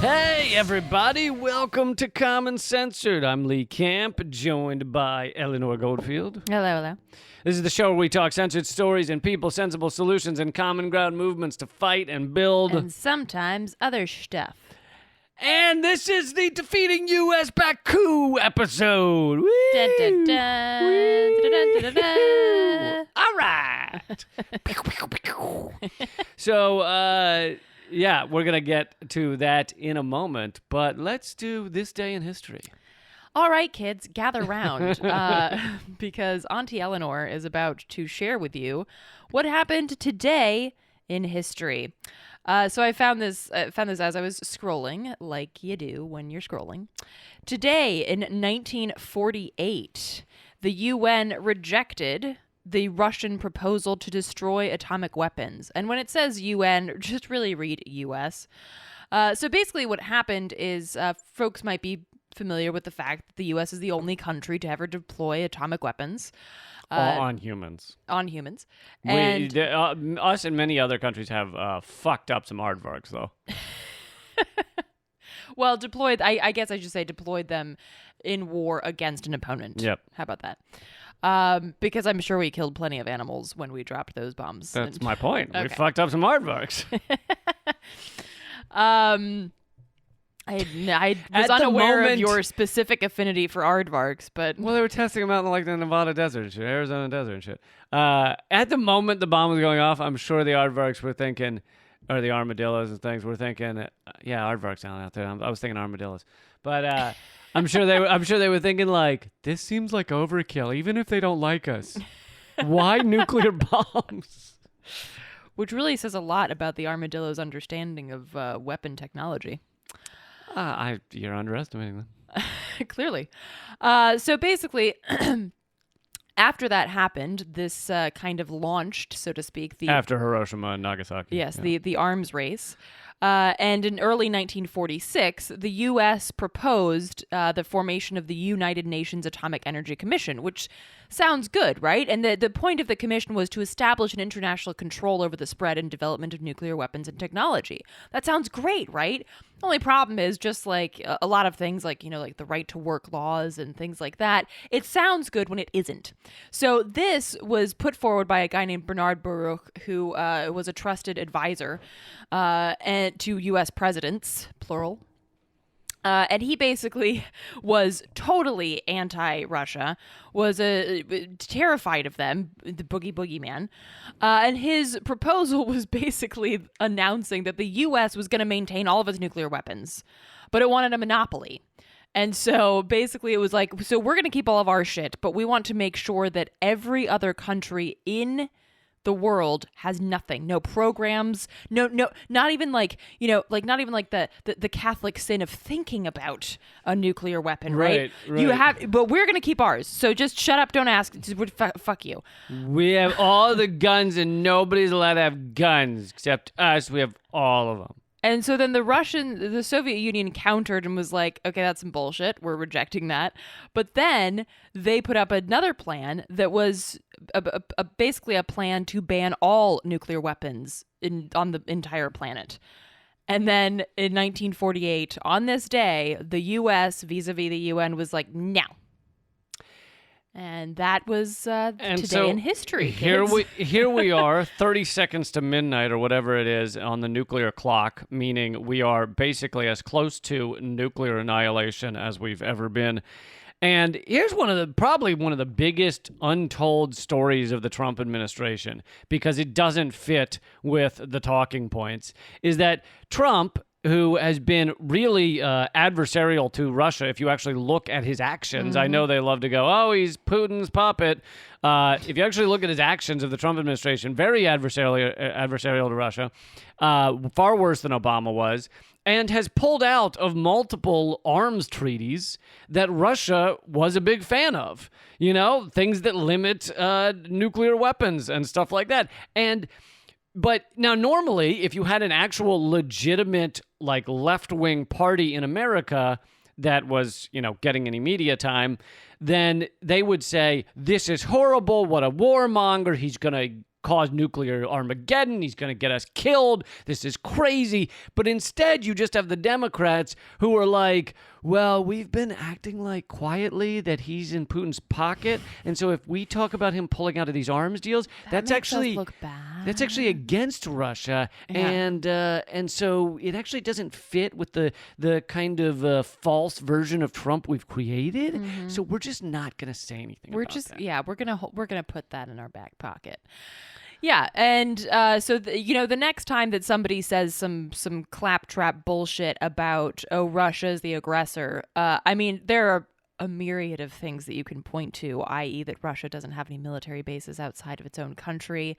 Hey, everybody. Welcome to Common Censored. I'm Lee Camp, joined by Eleanor Goldfield. Hello. This is the show where we talk censored stories and people, sensible solutions, and common ground movements to fight and build. And sometimes other stuff. And this is the Defeating U.S. by Coup episode. Woo! Dun, dun, dun. Woo! Dun, dun, dun, dun. All right. So, yeah, we're going to get to that in a moment, but let's do this day in history. All right, kids, gather round because Auntie Eleanor is about to share with you what happened today in history. So I found this as I was scrolling, like you do when you're scrolling. Today, in 1948, the UN rejected the Russian proposal to destroy atomic weapons. And when it says UN, just really read US. So basically what happened is folks might be familiar with the fact that the U.S. is the only country to ever deploy atomic weapons. On humans. On humans. And Us and many other countries have fucked up some aardvarks, though. well, deployed, I guess I should say deployed them in war against an opponent. Yep. How about that? Because I'm sure we killed plenty of animals when we dropped those bombs. That's my point. We Okay. fucked up some aardvarks. I was At the unaware moment- of your specific affinity for aardvarks, but Well, they were testing them out in like the Nevada desert and shit, Arizona desert and shit. At the moment the bomb was going off, I'm sure the aardvarks were thinking, or the armadillos and things were thinking, yeah, aardvarks down out there. I was thinking armadillos, but I'm sure they were thinking like, this seems like overkill, even if they don't like us. Why nuclear bombs? which really says a lot about the armadillo's understanding of weapon technology. You're underestimating them. Clearly. So basically, after that happened, this kind of launched, so to speak, After Hiroshima and Nagasaki. Yes, yeah. the arms race. And in early 1946, the U.S. proposed the formation of the United Nations Atomic Energy Commission, which sounds good, right? And the point of the commission was to establish an international control over the spread and development of nuclear weapons and technology. That sounds great, right? The only problem is just like a lot of things like, like the right to work laws and things like that. It sounds good when it isn't. So this was put forward by a guy named Bernard Baruch, who was a trusted advisor and to U.S. presidents, plural. And he basically was totally anti-Russia, was terrified of them, the boogie man. And his proposal was basically announcing that the U.S. was going to maintain all of its nuclear weapons, but it wanted a monopoly. And so basically it was like, so we're going to keep all of our shit, but we want to make sure that every other country in the world has nothing, no programs, no, not even like, not even like the Catholic sin of thinking about a nuclear weapon, right? You have, but we're going to keep ours. So just shut up. Don't ask. Fuck you. We have all the guns and nobody's allowed to have guns except us. We have all of them. And so then the Soviet Union countered and was like, okay, that's some bullshit. We're rejecting that. But then they put up another plan that was basically a plan to ban all nuclear weapons on the entire planet. And then in 1948, on this day, the U.S. vis-a-vis the UN was like, no. And that was today in history. Here we are, 30 seconds to midnight or whatever it is on the nuclear clock, meaning we are basically as close to nuclear annihilation as we've ever been. And here's probably one of the biggest untold stories of the Trump administration, because it doesn't fit with the talking points, is that Trump, who has been really adversarial to Russia, if you actually look at his actions. I know they love to go, oh, he's Putin's puppet. If you actually look at his actions of the Trump administration, very adversarial to Russia, far worse than Obama was, and has pulled out of multiple arms treaties that Russia was a big fan of. Things that limit nuclear weapons and stuff like that. But now normally, if you had an actual legitimate like left-wing party in America that was, getting any media time, then they would say, this is horrible, what a warmonger, he's going to cause nuclear Armageddon. He's going to get us killed. This is crazy. But instead, you just have the Democrats who are like, well, we've been acting like quietly that he's in Putin's pocket. And so if we talk about him pulling out of these arms deals, that's makes us actually look bad. That's actually against Russia. Yeah. And so it actually doesn't fit with the kind of false version of Trump we've created. So we're just not going to say anything about that. We're gonna put that in our back pocket. Yeah, and so the next time that somebody says some claptrap bullshit about Russia is the aggressor, I mean there are a myriad of things that you can point to, i.e. that Russia doesn't have any military bases outside of its own country.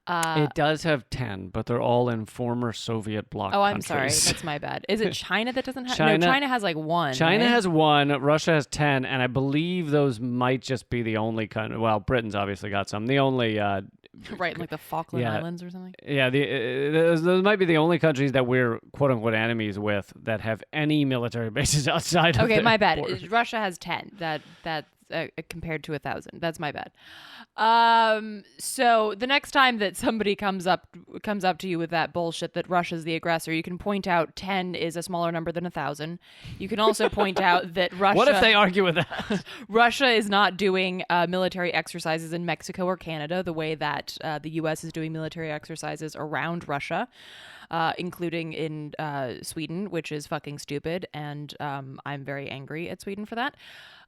It does have 10, but they're all in former Soviet bloc countries. I'm sorry. That's my bad. Is it China that doesn't have? China, no, China has like 1. China right? has 1. Russia has 10, and I believe those might just be the only country. Well, Britain's obviously got some. The only right, like the Falkland Islands or something. Yeah, those might be the only countries that we're quote unquote enemies with that have any military bases outside. Okay, of my bad. borders. Russia has 10. That's compared to 1,000. That's my bad. So the next time that somebody comes up to you with that bullshit that Russia's the aggressor, you can point out 10 is a smaller number than 1,000. You can also point out that Russia. What if they argue with that? Russia is not doing military exercises in Mexico or Canada the way that the U.S. is doing military exercises around Russia. Including in Sweden, which is fucking stupid, and I'm very angry at Sweden for that,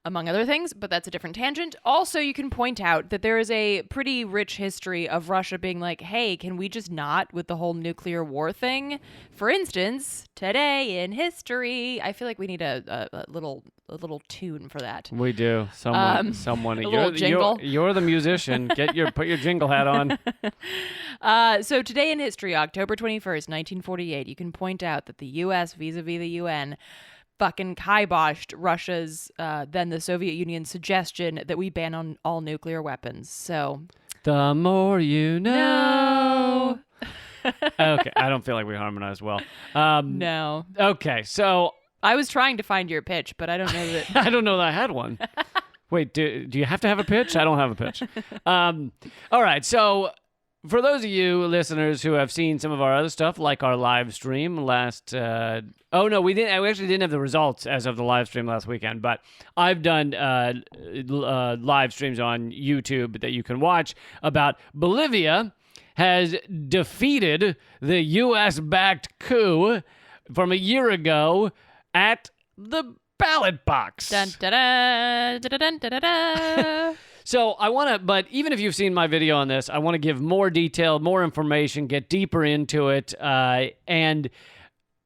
among other things, but that's a different tangent. Also, you can point out that there is a pretty rich history of Russia being like, hey, can we just not with the whole nuclear war thing? For instance, today in history, I feel like we need a little tune for that. We do. Someone. A little jingle. You're the musician. Put your jingle hat on. So today in history, October 21st, 1948, you can point out that the U.S. vis-a-vis the UN fucking kiboshed Russia's, then the Soviet Union's suggestion that we ban on all nuclear weapons. So the more you know. Okay, I don't feel like we harmonized well. No. Okay, so I was trying to find your pitch, but I don't know that. I don't know that I had one. Wait, do you have to have a pitch? I don't have a pitch. All right, so for those of you listeners who have seen some of our other stuff, like our live stream last... we didn't. We actually didn't have the results as of the live stream last weekend, but I've done live streams on YouTube that you can watch about Bolivia has defeated the U.S.-backed coup from a year ago at the ballot box. Dun, da, da, da, da, da, da, da. So I want to, but even if you've seen my video on this, I want to give more detail, more information, get deeper into it. And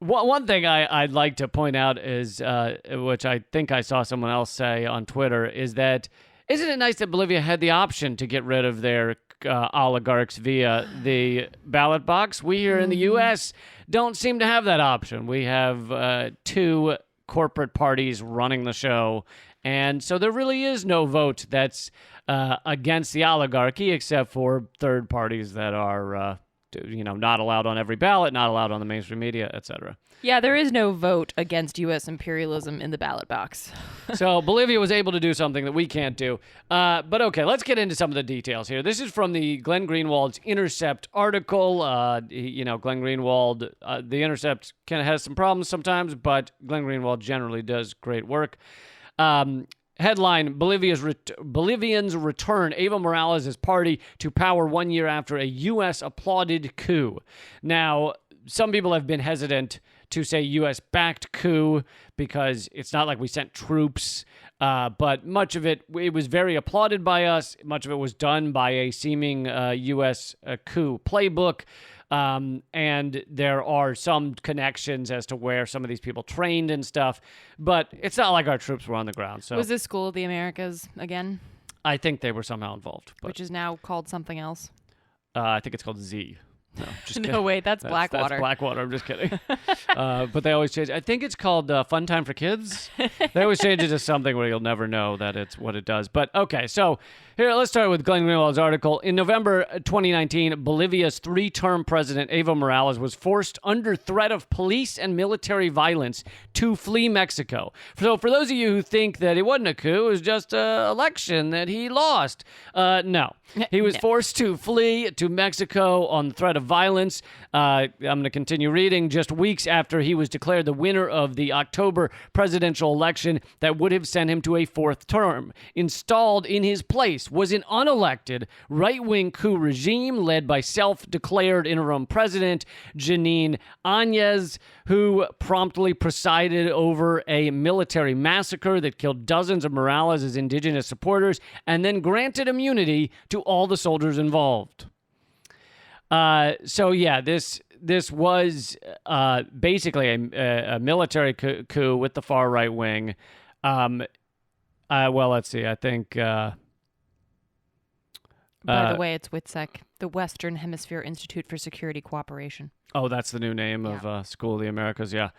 one thing I'd like to point out is, which I think I saw someone else say on Twitter, is that isn't it nice that Bolivia had the option to get rid of their oligarchs via the ballot box? We here in the U.S. don't seem to have that option. We have 2 corporate parties running the show. And so there really is no vote that's against the oligarchy, except for third parties that are, not allowed on every ballot, not allowed on the mainstream media, etc. Yeah, there is no vote against U.S. imperialism in the ballot box. So Bolivia was able to do something that we can't do. But okay, let's get into some of the details here. This is from the Glenn Greenwald's Intercept article. Glenn Greenwald, the Intercept has some problems sometimes, but Glenn Greenwald generally does great work. Headline, Bolivians return Evo Morales' party to power 1 year after a U.S. applauded coup. Now, some people have been hesitant to say U.S.-backed coup because it's not like we sent troops, but much of it was very applauded by us. Much of it was done by a seeming U.S. coup playbook. And there are some connections as to where some of these people trained and stuff, but it's not like our troops were on the ground. So was this School of the Americas again? I think they were somehow involved. But, which is now called something else. I think it's called Z. No, just kidding. No, wait, that's Blackwater. That's Blackwater. I'm just kidding. But they always change. I think it's called Fun Time for Kids. They always change it to something where you'll never know that it's what it does. But okay, so here, let's start with Glenn Greenwald's article. In November 2019, Bolivia's 3-term president, Evo Morales, was forced under threat of police and military violence to flee Mexico. So for those of you who think that it wasn't a coup, it was just an election that he lost, no. He was forced to flee to Mexico on the threat of violence. I'm going to continue reading. Just weeks after he was declared the winner of the October presidential election that would have sent him to a 4th term. Installed in his place was an unelected right-wing coup regime led by self-declared interim president Janine Áñez, who promptly presided over a military massacre that killed dozens of Morales' indigenous supporters and then granted immunity to all the soldiers involved. So yeah, this was basically a military coup with the far right wing. Well, let's see. I think. By the way, it's WITSEC, the Western Hemisphere Institute for Security Cooperation. Oh, that's the new name of School of the Americas. Yeah.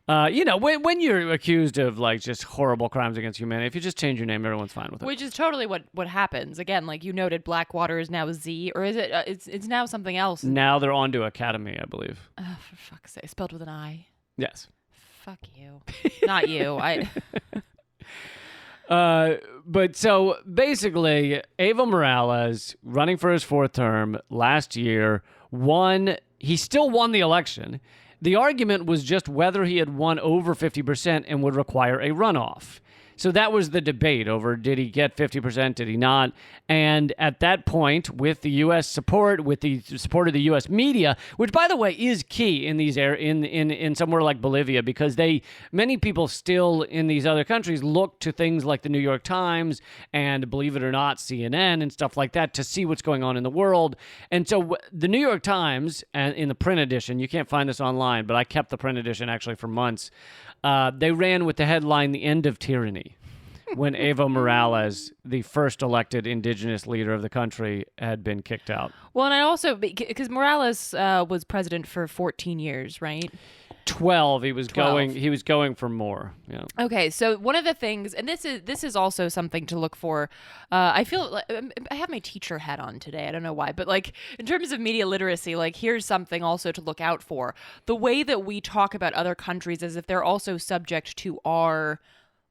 When you're accused of like just horrible crimes against humanity, if you just change your name, everyone's fine with it. Which is totally what happens. Again, like you noted, Blackwater is now Z, or is it? It's now something else. Now they're on to Academy, I believe. Oh, for fuck's sake, spelled with an I. Yes. Fuck you, not you. But so basically, Evo Morales, running for his 4th term last year, won. He still won the election. The argument was just whether he had won over 50% and would require a runoff. So that was the debate over, did he get 50%, did he not? And at that point, with the U.S. support, with the support of the U.S. media, which, by the way, is key in these in somewhere like Bolivia, because many people still in these other countries look to things like the New York Times and, believe it or not, CNN and stuff like that to see what's going on in the world. And so the New York Times, and in the print edition, you can't find this online, but I kept the print edition actually for months. They ran with the headline, "The End of Tyranny," when Evo Morales, the first elected indigenous leader of the country, had been kicked out. Well, and I also, because Morales was president for 14 years, right? 12. He was going for more. Yeah. Okay, so one of the things, and this is also something to look for. I feel like I have my teacher hat on today. I don't know why, but like in terms of media literacy, like here's something also to look out for. The way that we talk about other countries as if they're also subject to our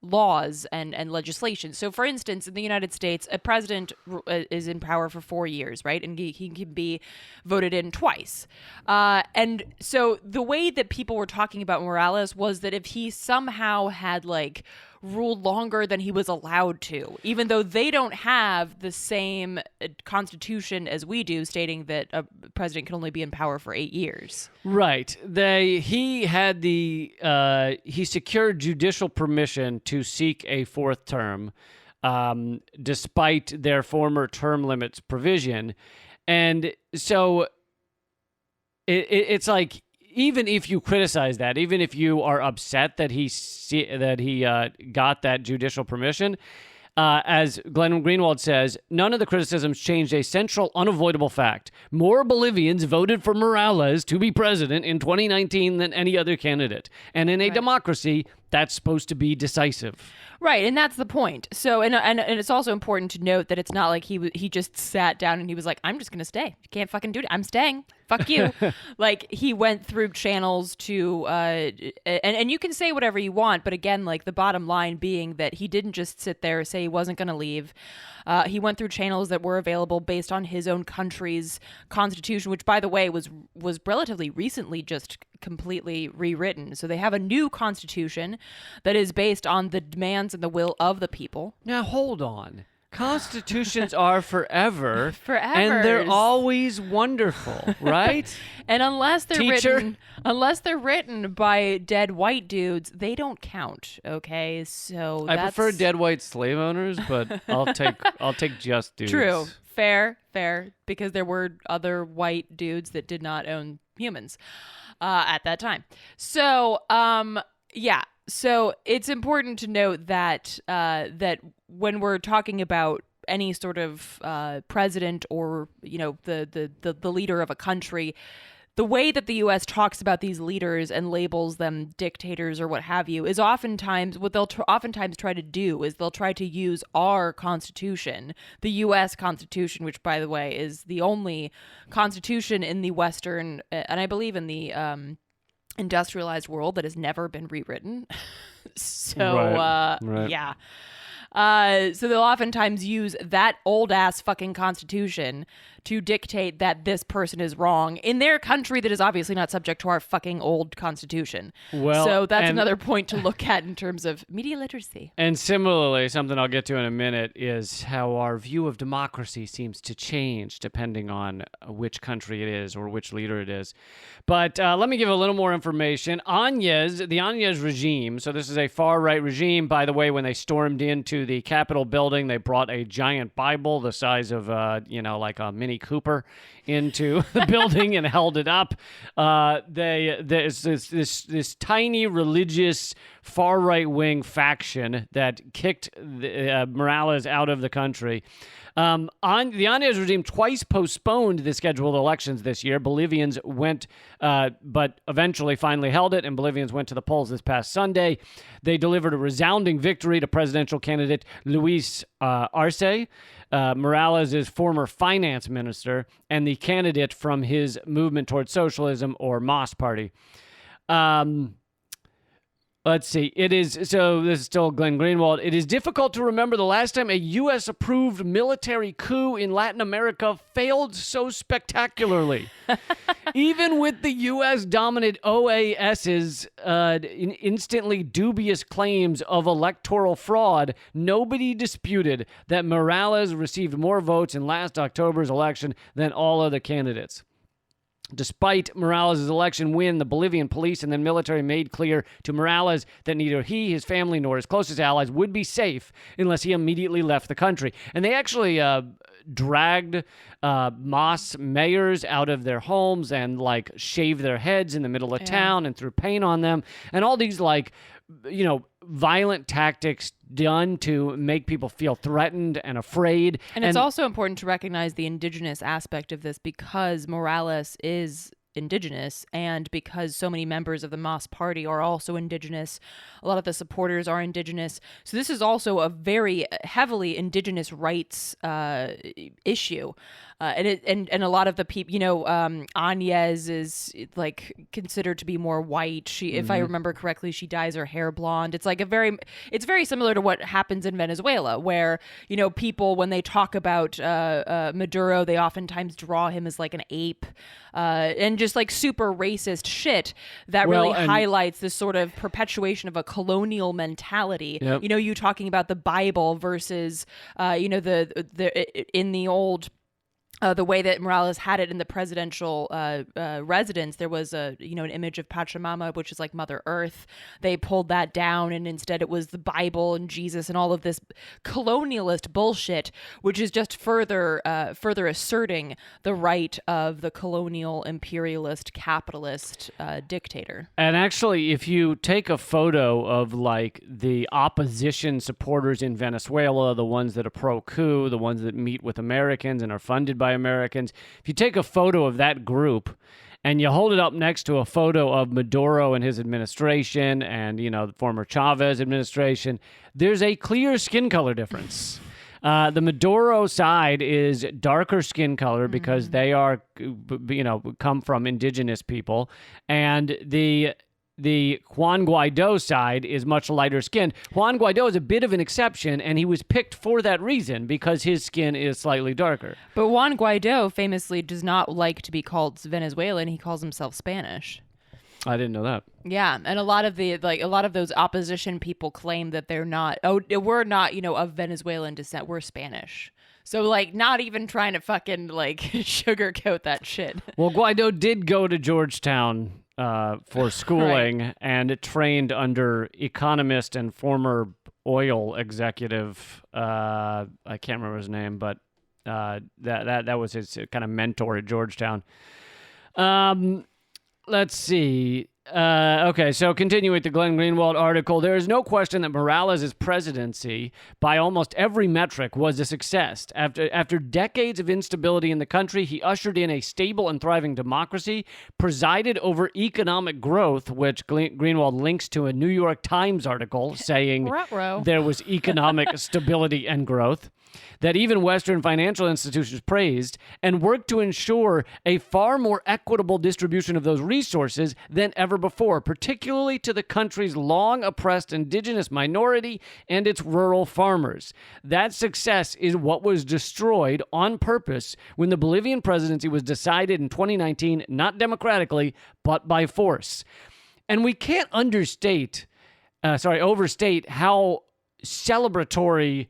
laws and legislation. So, for instance, in the United States, a president is in power for 4 years, right? And he can be voted in twice. And so the way that people were talking about Morales was that if he somehow had like ruled longer than he was allowed to, even though they don't have the same constitution as we do, stating that a president can only be in power for 8 years. Right. He secured judicial permission to seek a 4th term, despite their former term limits provision. And so it's like, even if you criticize that, even if you are upset that he got that judicial permission, as Glenn Greenwald says, none of the criticisms changed a central, unavoidable fact. More Bolivians voted for Morales to be president in 2019 than any other candidate. And in a democracy, that's supposed to be decisive. Right, and that's the point. So, and it's also important to note that it's not like he just sat down and he was like, I'm just going to stay. You can't fucking do it. I'm staying. Fuck you. Like, he went through channels to, and you can say whatever you want, but again, like, the bottom line being that he didn't just sit there and say he wasn't going to leave. He went through channels that were available based on his own country's constitution, which, by the way, was relatively recently just completely rewritten. So they have a new constitution that is based on the demands and the will of the people. Now, hold on. Constitutions are forever. Forever. And they're always wonderful, right? And unless they're written by dead white dudes, they don't count, okay? So I prefer dead white slave owners, but I'll take just dudes. True. Fair, because there were other white dudes that did not own humans at that time. So, yeah. So it's important to note that that when we're talking about any sort of president or the leader of a country, the way that the U.S. talks about these leaders and labels them dictators or what have you is oftentimes what they'll oftentimes try to do is they'll try to use our Constitution, the U.S. Constitution, which, by the way, is the only Constitution in the Western and I believe in the industrialized world that has never been rewritten. Right. Yeah. So they'll oftentimes use that old ass fucking Constitution to dictate that this person is wrong in their country that is obviously not subject to our fucking old Constitution. Well, so that's another point to look at in terms of media literacy. And similarly, something I'll get to in a minute is how our view of democracy seems to change depending on which country it is or which leader it is. But let me give a little more information. the Áñez regime, so this is a far-right regime. By the way, when they stormed into the Capitol building, they brought a giant Bible the size of, like a Mini Cooper into the building and held it up. There's this tiny religious far right wing faction that kicked Morales out of the country. The Áñez regime twice postponed the scheduled elections this year. Bolivians went, but eventually finally held it, and Bolivians went to the polls this past Sunday. They delivered a resounding victory to presidential candidate Luis Arce, Morales' former finance minister, and the candidate from his movement towards socialism, or MAS party. Let's see. This is still Glenn Greenwald. It is difficult to remember the last time a U.S.-approved military coup in Latin America failed so spectacularly. Even with the U.S.-dominant OAS's instantly dubious claims of electoral fraud, nobody disputed that Morales received more votes in last October's election than all other candidates. Despite Morales' election win, the Bolivian police and then military made clear to Morales that neither he, his family, nor his closest allies would be safe unless he immediately left the country. And they actually dragged MAS mayors out of their homes and shaved their heads in the middle of town and threw paint on them. And all these violent tactics done to make people feel threatened and afraid. And it's also important to recognize the indigenous aspect of this because Morales is indigenous and because so many members of the MAS party are also indigenous. A lot of the supporters are indigenous. So this is also a very heavily indigenous rights issue. And a lot of the people, Áñez is considered to be more white. She, if I remember correctly, she dyes her hair blonde. It's it's very similar to what happens in Venezuela, where people, when they talk about Maduro, they oftentimes draw him as an ape, and just super racist shit that really highlights this sort of perpetuation of a colonial mentality. Yep. You talking about the Bible versus in the old. The way that Morales had it in the presidential residence, there was an image of Pachamama, which is like Mother Earth. They pulled that down, and instead it was the Bible and Jesus and all of this colonialist bullshit, which is just further asserting the right of the colonial, imperialist, capitalist dictator. And actually, if you take a photo of the opposition supporters in Venezuela, the ones that are pro-coup, the ones that meet with Americans and are funded by Americans, if you take a photo of that group and you hold it up next to a photo of Maduro and his administration and, the former Chavez administration, there's a clear skin color difference. The Maduro side is darker skin color because they are, come from indigenous people, and the Juan Guaido side is much lighter skinned. Juan Guaido is a bit of an exception, and he was picked for that reason because his skin is slightly darker. But Juan Guaido famously does not like to be called Venezuelan. He calls himself Spanish. I didn't know that. Yeah, and a lot of those opposition people claim that they're not. Oh, we're not, of Venezuelan descent. We're Spanish. So, not even trying to fucking sugarcoat that shit. Well, Guaido did go to Georgetown for schooling and trained under economist and former oil executive. I can't remember his name, but that was his kind of mentor at Georgetown. Let's see. Okay, so continuing with the Glenn Greenwald article, there is no question that Morales' presidency, by almost every metric, was a success. After decades of instability in the country, he ushered in a stable and thriving democracy, presided over economic growth, which Greenwald links to a New York Times article saying there was economic stability and growth, that even Western financial institutions praised, and worked to ensure a far more equitable distribution of those resources than ever before, particularly to the country's long oppressed indigenous minority and its rural farmers. That success is what was destroyed on purpose when the Bolivian presidency was decided in 2019, not democratically, but by force. And we can't overstate how celebratory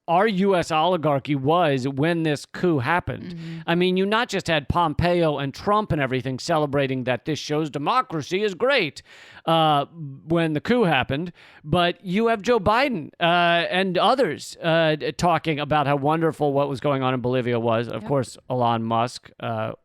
our U.S. oligarchy was when this coup happened. Mm-hmm. I mean, you not just had Pompeo and Trump and everything celebrating that this shows democracy is great when the coup happened, but you have Joe Biden and others talking about how wonderful what was going on in Bolivia was. Of course, Elon Musk.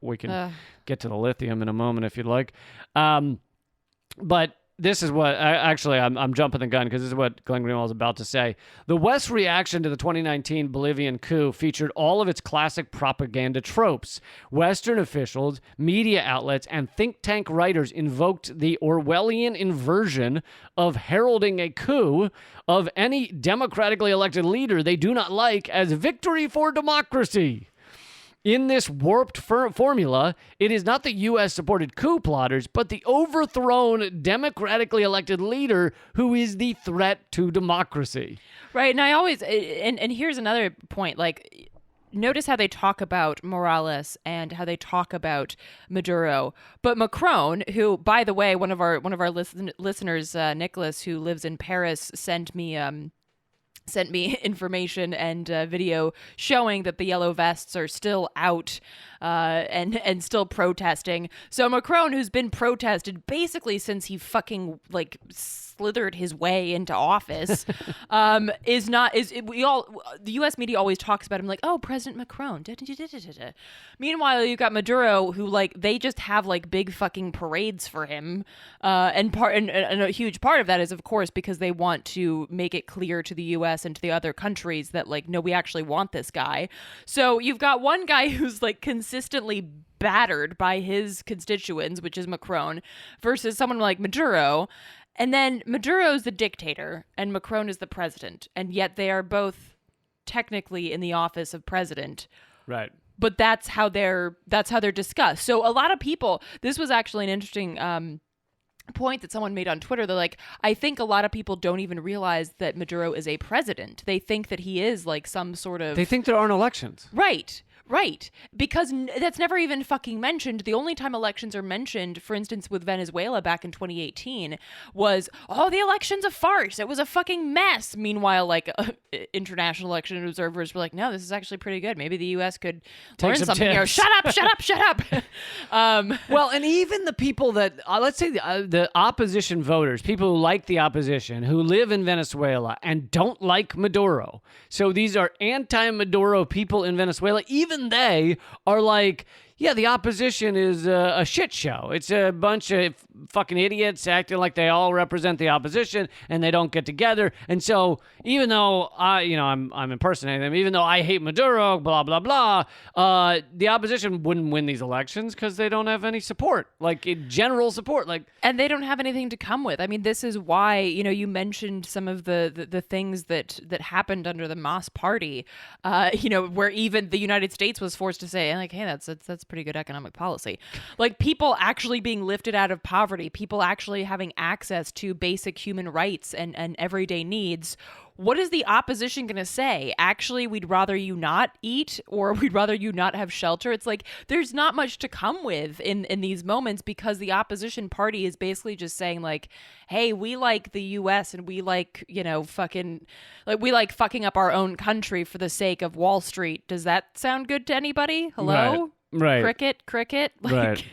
We can get to the lithium in a moment if you'd like. But this is what, I'm jumping the gun because this is what Glenn Greenwald is about to say. The West's reaction to the 2019 Bolivian coup featured all of its classic propaganda tropes. Western officials, media outlets, and think tank writers invoked the Orwellian inversion of heralding a coup of any democratically elected leader they do not like as victory for democracy. In this warped formula, it is not the U.S.-supported coup plotters, but the overthrown, democratically elected leader who is the threat to democracy. Right, and I always, and here's another point, like, notice how they talk about Morales and how they talk about Maduro, but Macron, who, by the way, one of our listeners, Nicholas, who lives in Paris, sent me information and video showing that the yellow vests are still out and still protesting. So Macron, who's been protested basically since he fucking slithered his way into office, the U.S. media always talks about him like, oh, President Macron. Meanwhile, you got Maduro, who they just have big fucking parades for him, and a huge part of that is, of course, because they want to make it clear to the U.S. and to the other countries that no, we actually want this guy. So you've got one guy who's consistently battered by his constituents, which is Macron, versus someone like Maduro. And then Maduro's the dictator and Macron is the president. And yet they are both technically in the office of president. Right. But that's how they're discussed. So a lot of people, this was actually an interesting point that someone made on Twitter. They're like, I think a lot of people don't even realize that Maduro is a president. They think that he is some sort of... They think there aren't elections. Right. Because that's never even fucking mentioned. The only time elections are mentioned, for instance, with Venezuela back in 2018, was, oh, the election's a farce. It was a fucking mess. Meanwhile, international election observers were like, no, this is actually pretty good. Maybe the U.S. could learn something here. Shut up. Well, and even the people that, let's say the opposition voters, people who like the opposition, who live in Venezuela and don't like Maduro. So these are anti-Maduro people in Venezuela. Even they are like, yeah, the opposition is a shit show. It's a bunch of fucking idiots acting like they all represent the opposition and they don't get together. And so even though I'm impersonating them, even though I hate Maduro, blah, blah, blah, the opposition wouldn't win these elections because they don't have any support, general support. And they don't have anything to come with. I mean, this is why, you mentioned some of the things that happened under the Mas Party, where even the United States was forced to say, hey, that's pretty good economic policy. People actually being lifted out of poverty, people actually having access to basic human rights and everyday needs. What is the opposition going to say? Actually, we'd rather you not eat, or we'd rather you not have shelter. It's there's not much to come with in these moments, because the opposition party is basically just saying hey, we like the U.S. and we fucking fucking up our own country for the sake of Wall Street. Does that sound good to anybody? Hello? Right. Cricket. Right.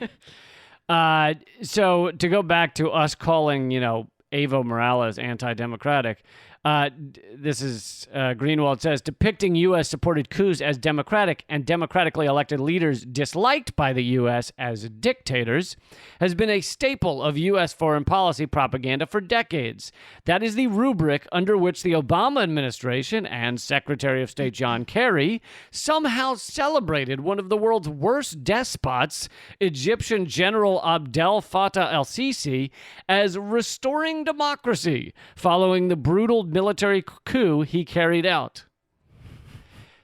So to go back to us calling, Evo Morales anti-democratic, This is Greenwald says, depicting U.S.-supported coups as democratic and democratically elected leaders disliked by the U.S. as dictators has been a staple of U.S. foreign policy propaganda for decades. That is the rubric under which the Obama administration and Secretary of State John Kerry somehow celebrated one of the world's worst despots, Egyptian General Abdel Fattah el-Sisi, as restoring democracy following the brutal military coup he carried out.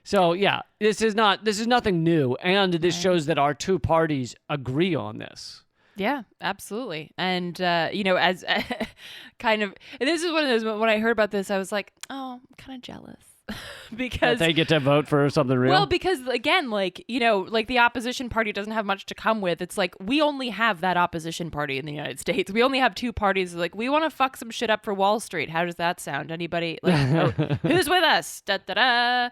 So yeah, this is nothing new, and this shows that our two parties agree on this. Yeah, absolutely. And as kind of, this is one of those, when I heard about this, I was like, oh, I'm kind of jealous. Because that they get to vote for something real. Well, because again, like the opposition party doesn't have much to come with. It's like we only have that opposition party in the United States. We only have two parties. Like, we want to fuck some shit up for Wall Street. How does that sound? Anybody? Like, who's with us? Da, da,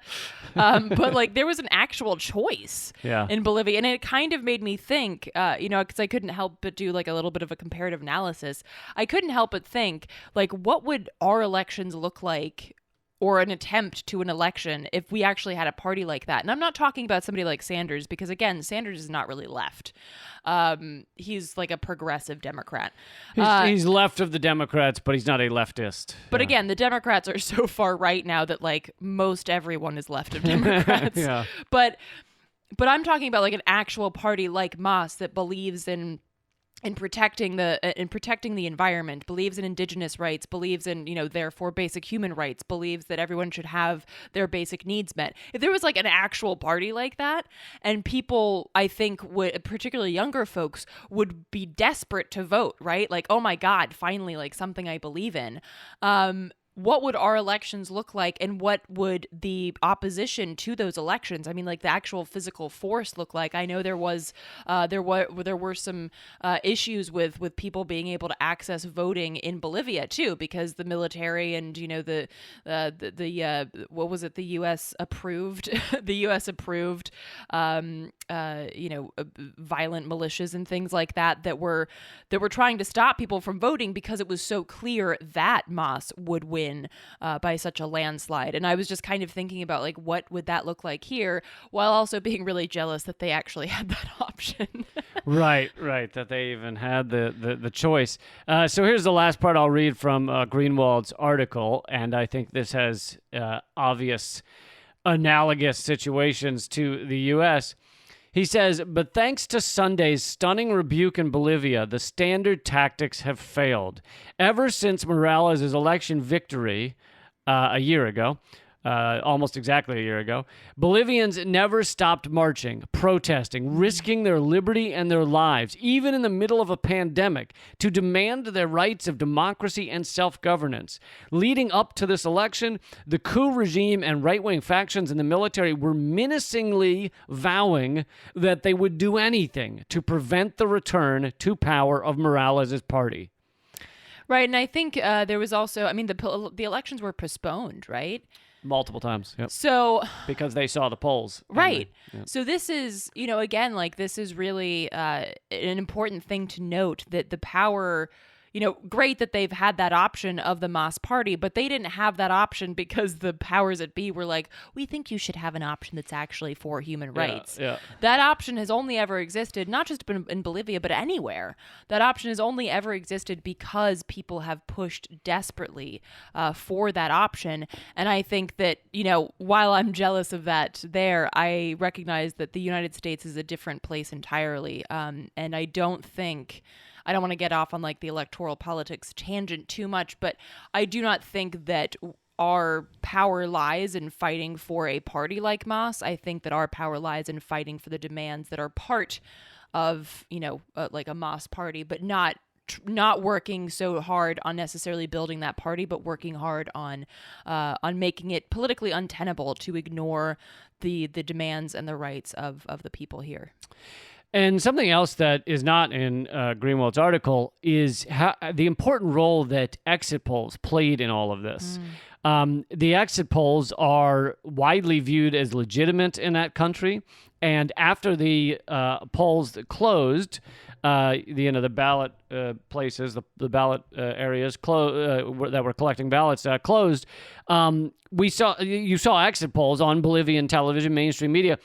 da. But like, there was an actual choice in Bolivia, and it kind of made me think. Because I couldn't help but do like a little bit of a comparative analysis. I couldn't help but think, like, what would our elections look like, or an attempt to an election, if we actually had a party like that? And I'm not talking about somebody like Sanders, because again, Sanders is not really left. He's like a progressive Democrat. He's left of the Democrats, but he's not a leftist. But again, the Democrats are so far right now that like most everyone is left of Democrats. But I'm talking about like an actual party like Mas that believes in protecting the environment, believes in indigenous rights, believes in, therefore basic human rights, believes that everyone should have their basic needs met. If there was like an actual party like that, and people, I think, would, particularly younger folks, would be desperate to vote, right? Like, oh my God, finally, like something I believe in. What would our elections look like, and what would the opposition to those elections, I mean, like the actual physical force, look like? I know there were some issues with people being able to access voting in Bolivia too, because the military and what was it, the U.S. approved violent militias and things like that were trying to stop people from voting because it was so clear that Mas would win by such a landslide. And I was just kind of thinking about, like, what would that look like here, while also being really jealous that they actually had that option. Right, that they even had the choice. So here's the last part I'll read from Greenwald's article, and I think this has obvious analogous situations to the U.S. He says, but thanks to Sunday's stunning rebuke in Bolivia, the standard tactics have failed. Ever since Morales' election victory a year ago, almost exactly a year ago, Bolivians never stopped marching, protesting, risking their liberty and their lives, even in the middle of a pandemic, to demand their rights of democracy and self-governance. Leading up to this election, the coup regime and right-wing factions in the military were menacingly vowing that they would do anything to prevent the return to power of Morales' party. Right, and I think there was also, I mean, the elections were postponed, right? Multiple times. Yep. So because they saw the polls. Right. Yep. So this is, again, like, this is really an important thing to note, that the power, great that they've had that option of the Mas party, but they didn't have that option because the powers that be were like, we think you should have an option that's actually for human rights. Yeah. That option has only ever existed, not just in Bolivia, but anywhere. That option has only ever existed because people have pushed desperately for that option. And I think that, while I'm jealous of that there, I recognize that the United States is a different place entirely. And I don't want to get off on like the electoral politics tangent too much, but I do not think that our power lies in fighting for a party like Mas. I think that our power lies in fighting for the demands that are part of, like a Mas party, but not working so hard on necessarily building that party, but working hard on making it politically untenable to ignore the demands and the rights of the people here. And something else that is not in Greenwald's article is the important role that exit polls played in all of this. The exit polls are widely viewed as legitimate in that country. And after the polls closed, the ballot places, the ballot areas that were collecting ballots closed. You saw exit polls on Bolivian television, mainstream media,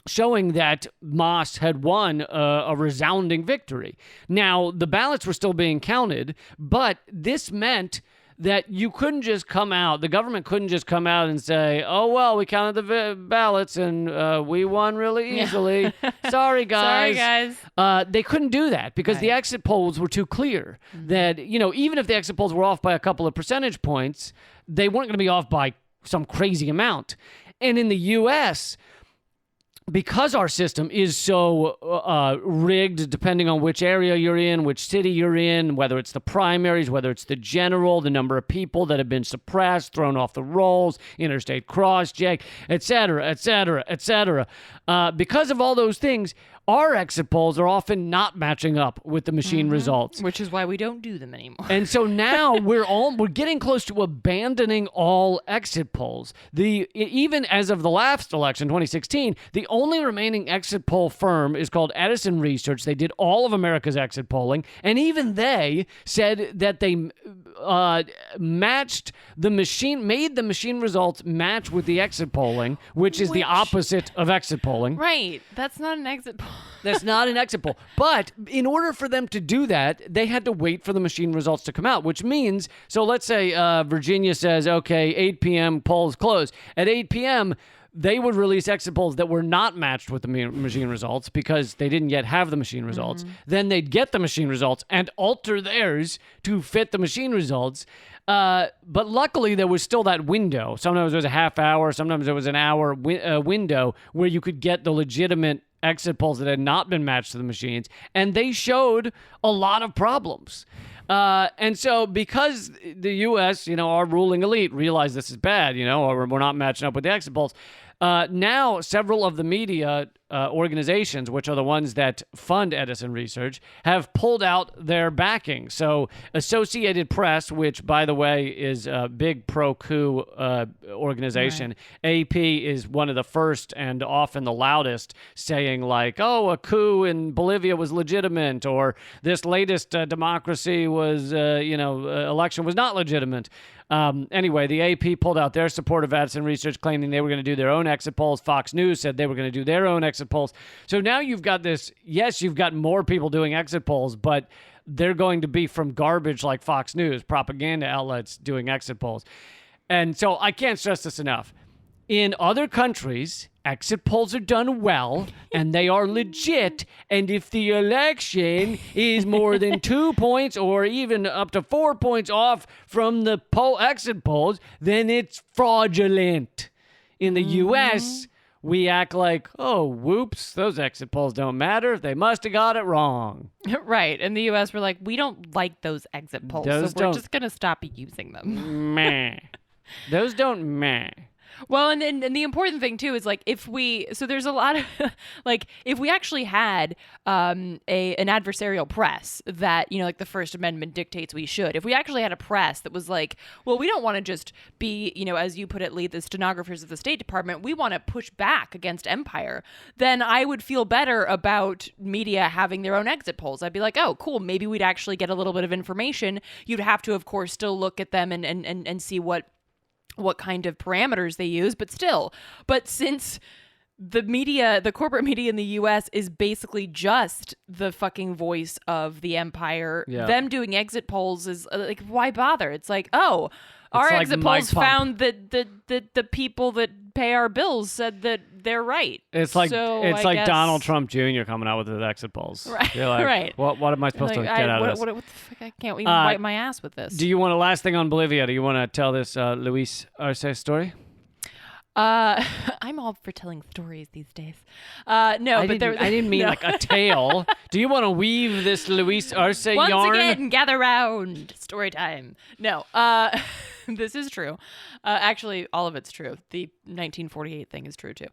showing that MAS had won a resounding victory. Now, the ballots were still being counted, but this meant that you couldn't just come out, the government couldn't just come out and say, oh, well, we counted the ballots and we won really easily. Sorry, guys. They couldn't do that because the exit polls were too clear that, even if the exit polls were off by a couple of percentage points, they weren't going to be off by some crazy amount. And in the U.S., because our system is so rigged, depending on which area you're in, which city you're in, whether it's the primaries, whether it's the general, the number of people that have been suppressed, thrown off the rolls, interstate cross-check, et cetera, et cetera, et cetera. Because of all those things, our exit polls are often not matching up with the machine results. Which is why we don't do them anymore. And so now we're getting close to abandoning all exit polls. Even as of the last election, 2016, the only remaining exit poll firm is called Edison Research. They did all of America's exit polling, and even they said that they matched the machine, made the machine results match with the exit polling, which is the opposite of exit polling. Right. That's not an exit poll. That's not an exit poll. But in order for them to do that, they had to wait for the machine results to come out, which means, so let's say Virginia says, okay, 8 p.m. polls close. At 8 p.m., they would release exit polls that were not matched with the machine results because they didn't yet have the machine results. Then they'd get the machine results and alter theirs to fit the machine results. But luckily, there was still that window. Sometimes it was a half hour. Sometimes it was an hour window where you could get the legitimate exit polls that had not been matched to the machines. And they showed a lot of problems. And so because the U.S., our ruling elite realized this is bad, or we're not matching up with the exit polls, now several of the media organizations, which are the ones that fund Edison Research, have pulled out their backing. So Associated Press, which, by the way, is a big pro-coup organization, AP is one of the first and often the loudest, saying like, oh, a coup in Bolivia was legitimate, or this latest democracy was, election was not legitimate. Anyway, the AP pulled out their support of Edison Research, claiming they were going to do their own exit polls. Fox News said they were going to do their own exit polls. So now you've got this, yes, you've got more people doing exit polls, but they're going to be from garbage like Fox News, propaganda outlets doing exit polls. And so I can't stress this enough. In other countries, exit polls are done well, and they are legit. And if the election is more than 2 points or even up to 4 points off from the exit polls, then it's fraudulent. In the U.S., we act like, oh, whoops, those exit polls don't matter. They must have got it wrong. Right. In the U.S., we're like, we don't like those exit polls, so we're just going to stop using them. Meh. Those don't meh. Well, and the important thing, too, is, like, so there's a lot of, like, if we actually had an adversarial press that, like the First Amendment dictates we should, if we actually had a press that was like, well, we don't want to just be, as you put it, lead the stenographers of the State Department, we want to push back against empire, then I would feel better about media having their own exit polls. I'd be like, oh, cool, maybe we'd actually get a little bit of information. You'd have to, of course, still look at them and see what kind of parameters they use, but since the corporate media in the US is basically just the fucking voice of the empire, them doing exit polls is like, why bother? It's like, oh, our exit polls found that the people that pay our bills said that they're right. It's like Donald Trump Jr. coming out with his exit polls. Right. You're like, right. What am I supposed to get out of this? What the fuck? I can't even wipe my ass with this. Do you want a last thing on Bolivia? Do you want to tell this Luis Arce story? I'm all for telling stories these days. I didn't mean like a tale. Do you want to weave this Luis Arce yarn? Once again, gather round. Story time. No. This is true. Actually, all of it's true. The 1948 thing is true too.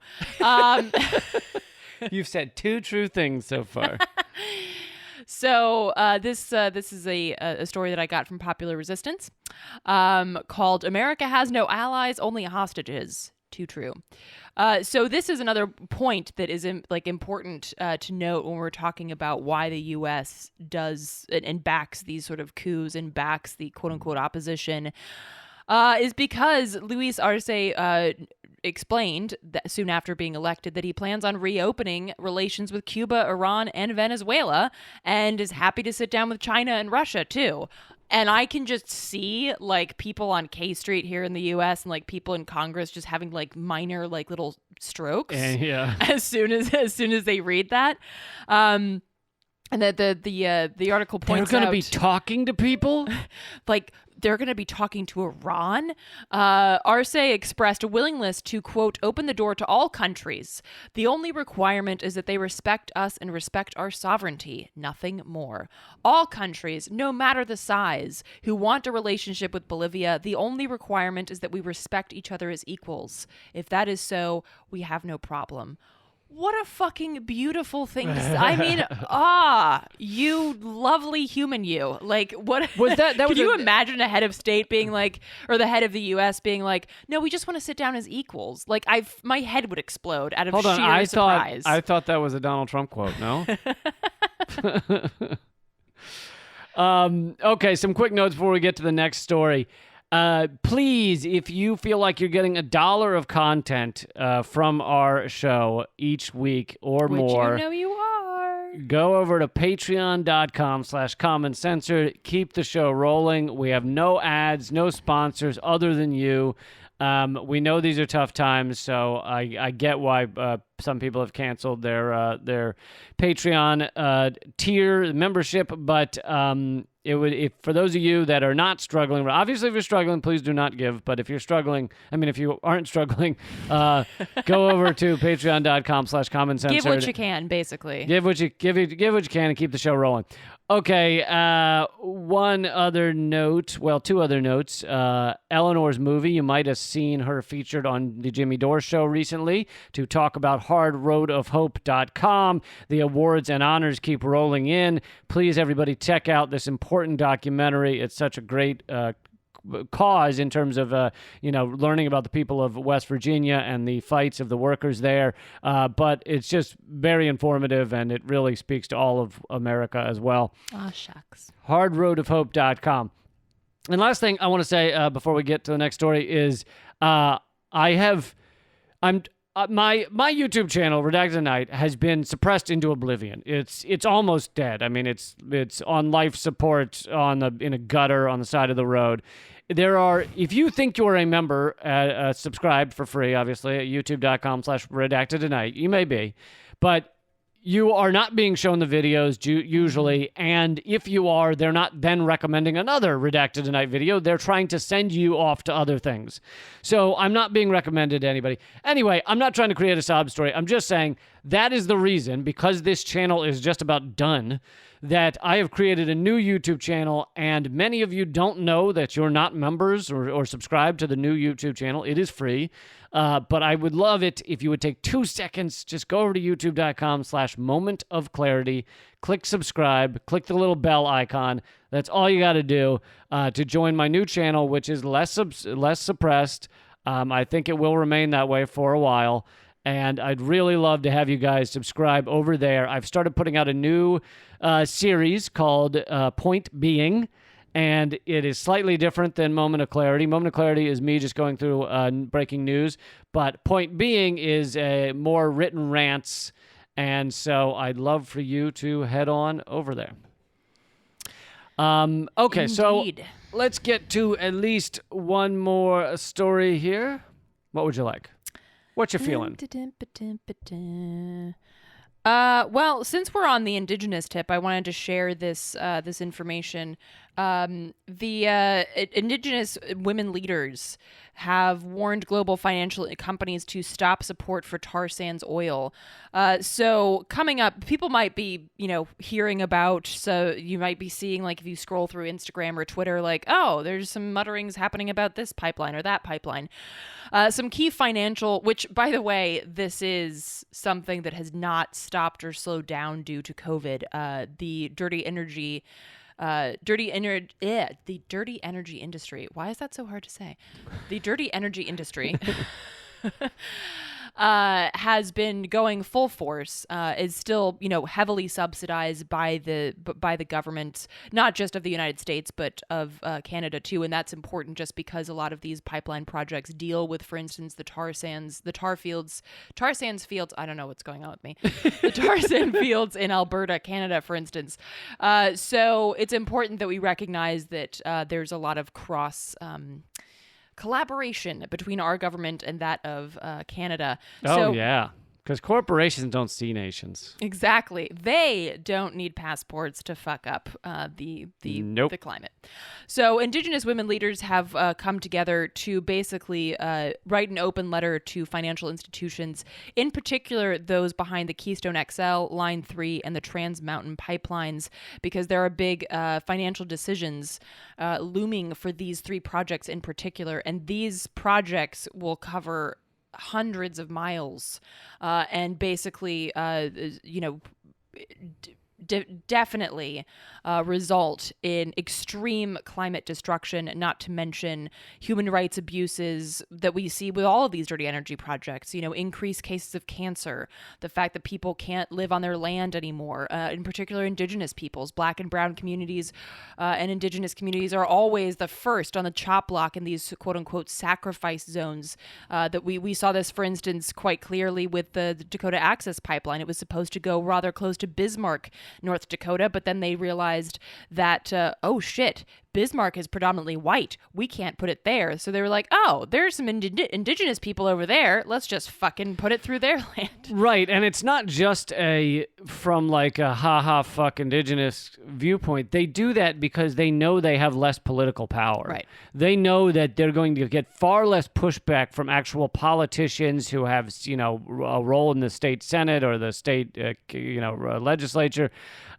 You've said two true things so far. So this is a story that I got from Popular Resistance called "America Has No Allies, Only Hostages. Too true. So this is another point that is important to note when we're talking about why the U.S. does and backs these sort of coups and backs the quote unquote opposition, is because Luis Arce explained that soon after being elected that he plans on reopening relations with Cuba, Iran, and Venezuela, and is happy to sit down with China and Russia too. And I can just see like people on K Street here in the U.S. and like people in Congress just having like minor like little strokes Yeah. as soon as they read that. And that the article points They're out going to be talking to people? like they're going to be talking to Iran. Arce expressed a willingness to, quote, open the door to all countries. The only requirement is that they respect us and respect our sovereignty, nothing more. All countries, no matter the size, who want a relationship with Bolivia, the only requirement is that we respect each other as equals. If that is so, we have no problem. What a fucking beautiful thing to say. I mean, you lovely human, you. Like, what Was that could was you imagine a head of state being like, or the head of the U.S. being like, no, we just want to sit down as equals? Like, my head would explode out of Hold on, sheer surprise. I thought that was a Donald Trump quote, no? Okay, some quick notes before we get to the next story. Please, if you feel like you're getting $1 of content from our show each week or Which more, you know you are. go over to patreon.com/commoncensored. Keep the show rolling. We have no ads, no sponsors other than you. We know these are tough times, so I get why some people have canceled their Patreon tier membership, but it would, if for those of you that are not struggling, obviously if you're struggling, please do not give. But if you're struggling, if you aren't struggling, go over to patreon.com/commoncensored. Give what you can, basically. Give what you can and keep the show rolling. Okay, one other note. Well, two other notes. Eleanor's movie, you might have seen her featured on the Jimmy Dore show recently to talk about hardroadofhope.com. The awards and honors keep rolling in. Please, everybody, check out this important documentary. It's such a great cause in terms of learning about the people of West Virginia and the fights of the workers there, but it's just very informative and it really speaks to all of America as well. Shucks. hardroadofhope.com. And last thing I want to say before we get to the next story is my YouTube channel, Redacted Tonight, has been suppressed into oblivion. It's almost dead. It's on life support in a gutter on the side of the road. If you think you're a member, subscribed for free, obviously, at youtube.com/redacted tonight. You may be, but you are not being shown the videos usually, and if you are, they're not then recommending another Redacted Tonight video. They're trying to send you off to other things. So I'm not being recommended to anybody. Anyway, I'm not trying to create a sob story. I'm just saying that is the reason, because this channel is just about done, that I have created a new YouTube channel, and many of you don't know that you're not members or subscribed to the new YouTube channel. It is free, but I would love it if you would take 2 seconds, just go over to youtube.com/momentofclarity, click subscribe, click the little bell icon. That's all you got to do to join my new channel, which is less suppressed. I think it will remain that way for a while. And I'd really love to have you guys subscribe over there. I've started putting out a new series called Point Being, and it is slightly different than Moment of Clarity. Moment of Clarity is me just going through breaking news, but Point Being is more written rants, and so I'd love for you to head on over there. Okay, Indeed. So let's get to at least one more story here. What would you like? What you feeling? Well, since we're on the Indigenous tip, I wanted to share this information. The Indigenous Women Leaders have warned global financial companies to stop support for tar sands oil. So coming up, people might be, hearing about, so you might be seeing, like, if you scroll through Instagram or Twitter, like, oh, there's some mutterings happening about this pipeline or that pipeline. Some key financial, which, by the way, this is something that has not stopped or slowed down due to COVID. The dirty energy industry. Why is that so hard to say? The dirty energy industry has been going full force, is still, heavily subsidized by the government, not just of the United States, but of Canada too. And that's important just because a lot of these pipeline projects deal with, for instance, the tar sands fields. I don't know what's going on with me. The tar sand fields in Alberta, Canada, for instance. So it's important that we recognize that there's a lot of cross collaboration between our government and that of Canada. Oh, yeah. Because corporations don't see nations. Exactly. They don't need passports to fuck up the climate. So Indigenous women leaders have come together to basically write an open letter to financial institutions, in particular those behind the Keystone XL, Line 3, and the Trans Mountain pipelines, because there are big financial decisions looming for these three projects in particular. And these projects will cover hundreds of miles and basically definitely result in extreme climate destruction, not to mention human rights abuses that we see with all of these dirty energy projects, increased cases of cancer, the fact that people can't live on their land anymore, in particular Indigenous peoples, Black and Brown communities and Indigenous communities are always the first on the chop block in these quote unquote sacrifice zones that we saw this, for instance, quite clearly with the Dakota Access Pipeline. It was supposed to go rather close to Bismarck, North Dakota, but then they realized that, oh shit, Bismarck is predominantly white. We can't put it there. So they were like, oh, there's some indigenous people over there. Let's just fucking put it through their land. Right. And it's not just from like a ha-ha fuck indigenous viewpoint. They do that because they know they have less political power. Right. They know that they're going to get far less pushback from actual politicians who have, a role in the state Senate or the state, legislature.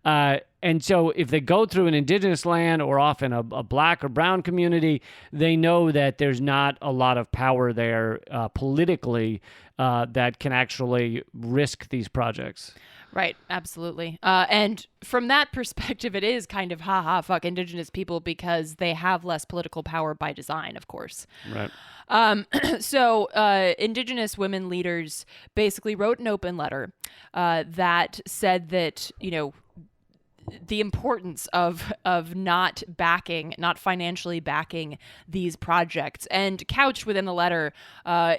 And so if they go through an indigenous land or often a Black or Brown community, they know that there's not a lot of power there politically that can actually risk these projects. Right, absolutely. And from that perspective, it is kind of ha-ha fuck Indigenous people because they have less political power by design, of course. Right. So Indigenous women leaders basically wrote an open letter that said that, the importance of not financially backing these projects, and couched within the letter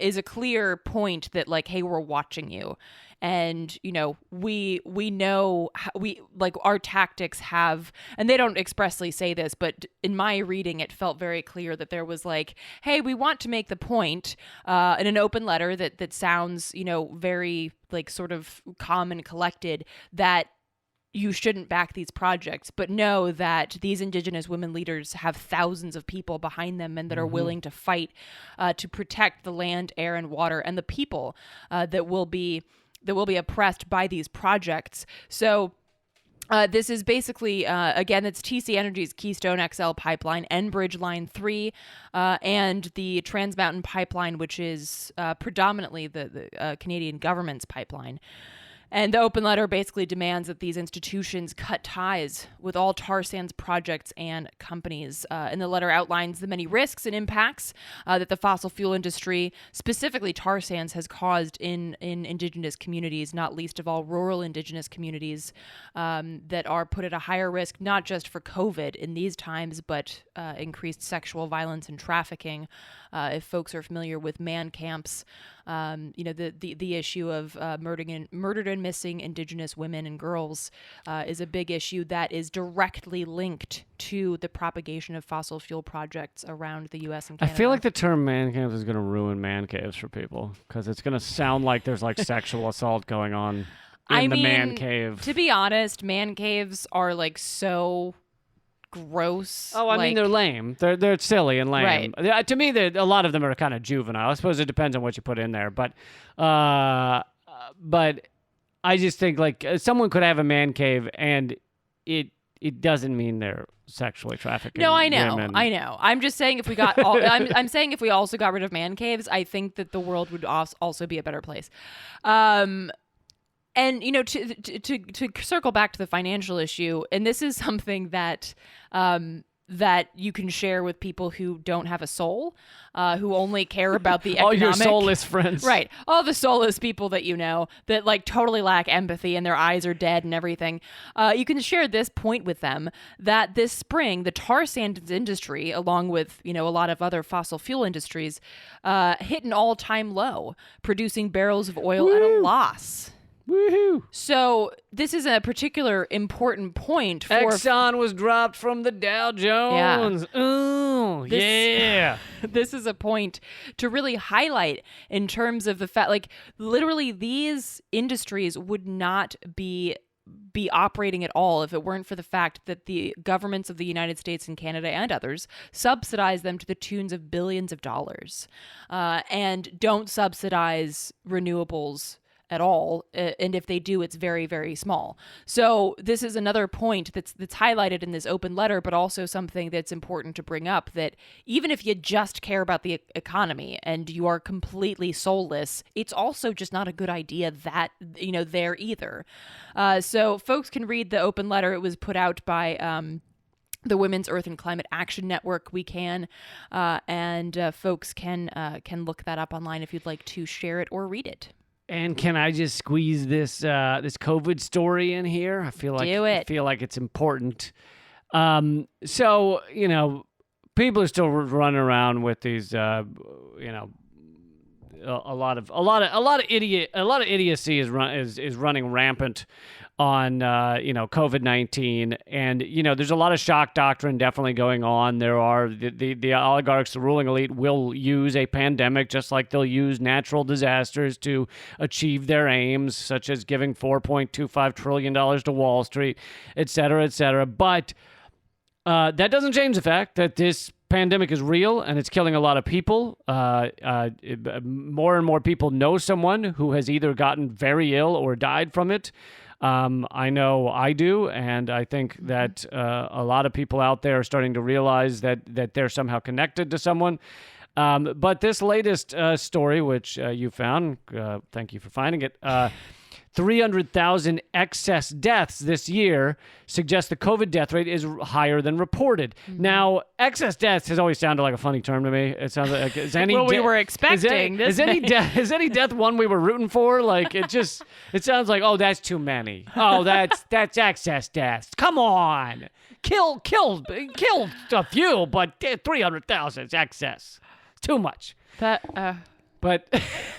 is a clear point that like, hey, we're watching you. And, we know our tactics have, and they don't expressly say this, but in my reading, it felt very clear that there was like, hey, we want to make the point in an open letter that sounds, very like sort of calm and collected, that you shouldn't back these projects, but know that these Indigenous women leaders have thousands of people behind them and that are willing to fight to protect the land, air, and water and the people that will be oppressed by these projects. So this is basically, again, it's TC Energy's Keystone XL pipeline, Enbridge Line 3, and the Trans Mountain pipeline, which is predominantly the Canadian government's pipeline. And the open letter basically demands that these institutions cut ties with all tar sands projects and companies. And the letter outlines the many risks and impacts that the fossil fuel industry, specifically tar sands, has caused in Indigenous communities, not least of all rural Indigenous communities that are put at a higher risk, not just for COVID in these times, but increased sexual violence and trafficking. If folks are familiar with man camps, the issue of murdered and missing Indigenous women and girls is a big issue that is directly linked to the propagation of fossil fuel projects around the U.S. and Canada. I feel like the term man caves is going to ruin man caves for people because it's going to sound like there's like sexual assault going on in the man cave. To be honest, man caves are like so gross. Oh, I mean, they're lame. They're silly and lame. Right. To me, a lot of them are kind of juvenile. I suppose it depends on what you put in there, but I just think like someone could have a man cave, and it doesn't mean they're sexually trafficking. No, I know, women. I know. I'm just saying if we got, I'm saying if we also got rid of man caves, I think that the world would also be a better place. And, to circle back to the financial issue, and this is something that that you can share with people who don't have a soul, who only care about the all economic... your soulless friends. Right. All the soulless people that you know that like totally lack empathy and their eyes are dead and everything. You can share this point with them that this spring, the tar sands industry, along with, a lot of other fossil fuel industries, hit an all-time low, producing barrels of oil at a loss. Woohoo! So this is a particular important point for... Exxon was dropped from the Dow Jones. Yeah. Ooh, yeah. This is a point to really highlight in terms of the fact, like, literally these industries would not be operating at all if it weren't for the fact that the governments of the United States and Canada and others subsidize them to the tunes of billions of dollars, and don't subsidize renewables at all, and if they do, it's very, very small. So this is another point that's highlighted in this open letter, but also something that's important to bring up, that even if you just care about the economy and you are completely soulless, it's also just not a good idea that, there either. So folks can read the open letter. It was put out by the Women's Earth and Climate Action Network. We can, and folks can look that up online if you'd like to share it or read it. And can I just squeeze this COVID story in here? I feel like I feel like it's important. So people are still running around with these, a lot of idiocy is running rampant on COVID-19, and there's a lot of shock doctrine definitely going on. There are the oligarchs, the ruling elite will use a pandemic just like they'll use natural disasters to achieve their aims, such as giving $4.25 trillion to Wall Street, et cetera, but that doesn't change the fact that this pandemic is real and it's killing a lot of people. More and more people know someone who has either gotten very ill or died from it. I know I do, and I think that a lot of people out there are starting to realize that they're somehow connected to someone. But this latest story, which you found, thank you for finding it, 300,000 excess deaths this year suggests the COVID death rate is higher than reported. Mm-hmm. Now, excess deaths has always sounded like a funny term to me. It sounds like we were expecting is any death one we were rooting for? Like it sounds like, oh, that's too many. Oh, that's excess deaths. Come on, kill a few, but 300,000 is excess. It's too much. But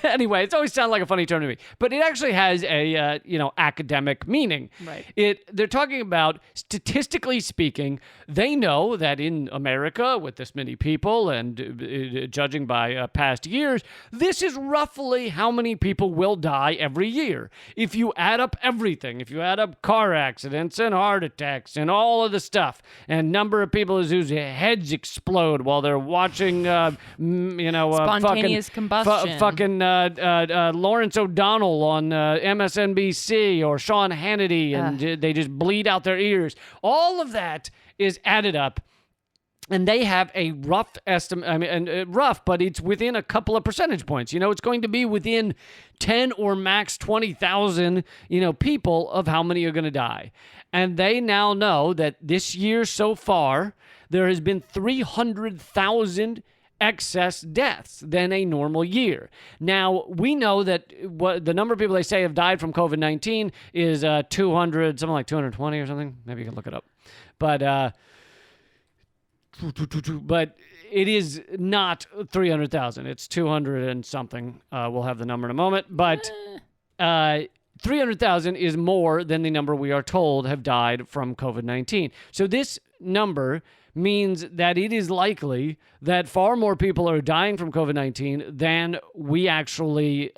anyway, it's always sounded like a funny term to me. But it actually has a academic meaning. Right. They're talking about, statistically speaking, they know that in America, with this many people and judging by past years, this is roughly how many people will die every year. If you add up everything, if you add up car accidents and heart attacks and all of the stuff, and number of people whose heads explode while they're watching, spontaneous combustion. Fucking Lawrence O'Donnell on MSNBC or Sean Hannity, and they just bleed out their ears. All of that is added up, and they have a rough estimate. I mean, rough, but it's within a couple of percentage points. It's going to be within 10 or max 20,000, people of how many are going to die. And they now know that this year so far, there has been 300,000 excess deaths than a normal year. Now, we know that the number of people they say have died from COVID-19 is 200, something like 220 or something. Maybe you can look it up. But it is not 300,000. It's 200 and something. We'll have the number in a moment. But 300,000 is more than the number we are told have died from COVID-19. So this number means that it is likely that far more people are dying from COVID-19 than we actually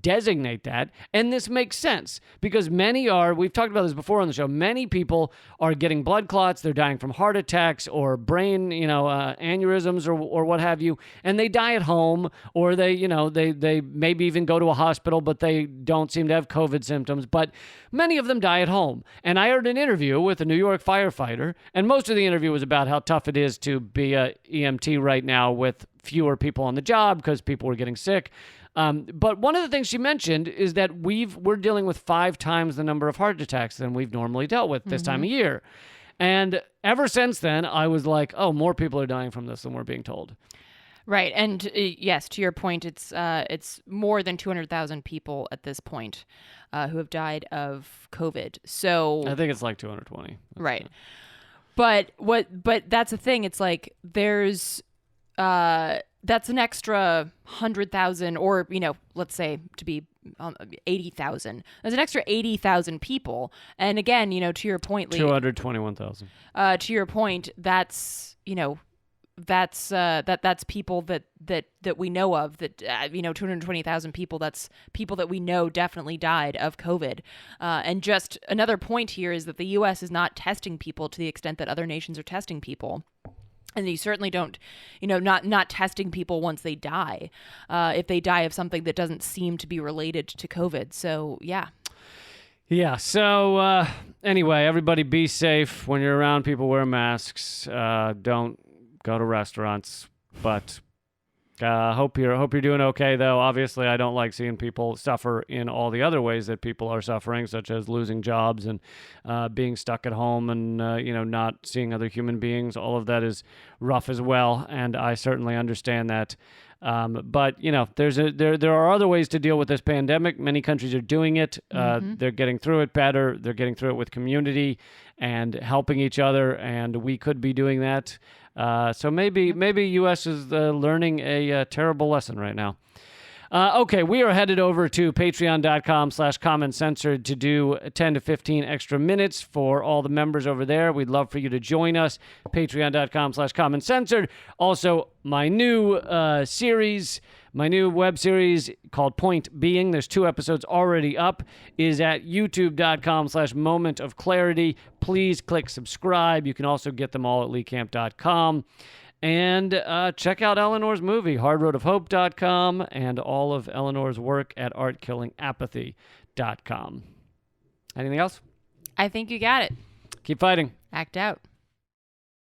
designate that. And this makes sense because we've talked about this before on the show, many people are getting blood clots, they're dying from heart attacks or brain, aneurysms or what have you, and they die at home, or they maybe even go to a hospital, but they don't seem to have COVID symptoms, but many of them die at home. And I heard an interview with a New York firefighter, and most of the interview was about how tough it is to be a EMT right now with fewer people on the job because people were getting sick. But one of the things she mentioned is that we're dealing with 5 times the number of heart attacks than we've normally dealt with this time of year. And ever since then, I was like, oh, more people are dying from this than we're being told. Right, and yes, to your point, it's more than 200,000 people at this point who have died of COVID. So I think it's like 220. Right, but that's the thing. It's like there's that's an extra 100,000, or let's say to be 80,000. There's an extra 80,000 people, and again, to your point, Lee, 221,000. To your point, that's that's people that we know of, that 220,000 people, that's people that we know definitely died of COVID. And just another point here is that the US is not testing people to the extent that other nations are testing people. And you certainly don't, not testing people once they die, if they die of something that doesn't seem to be related to COVID. So, yeah. Yeah. So anyway, everybody be safe. When you're around people, wear masks. Don't go to restaurants. But hope you're doing okay, though. Obviously, I don't like seeing people suffer in all the other ways that people are suffering, such as losing jobs and being stuck at home and not seeing other human beings. All of that is rough as well, and I certainly understand that. But there are other ways to deal with this pandemic. Many countries are doing it. They're getting through it better. They're getting through it with community and helping each other, and we could be doing that. So maybe U.S. is learning a terrible lesson right now. Okay, we are headed over to patreon.com/commoncensored to do 10 to 15 extra minutes for all the members over there. We'd love for you to join us. Patreon.com/commoncensored. Also, my new series, my new web series called Point Being, there's 2 episodes already up, is at youtube.com/momentofclarity. Please click subscribe. You can also get them all at leecamp.com. And check out Eleanor's movie, hardroadofhope.com, and all of Eleanor's work at artkillingapathy.com. Anything else? I think you got it. Keep fighting. Act out.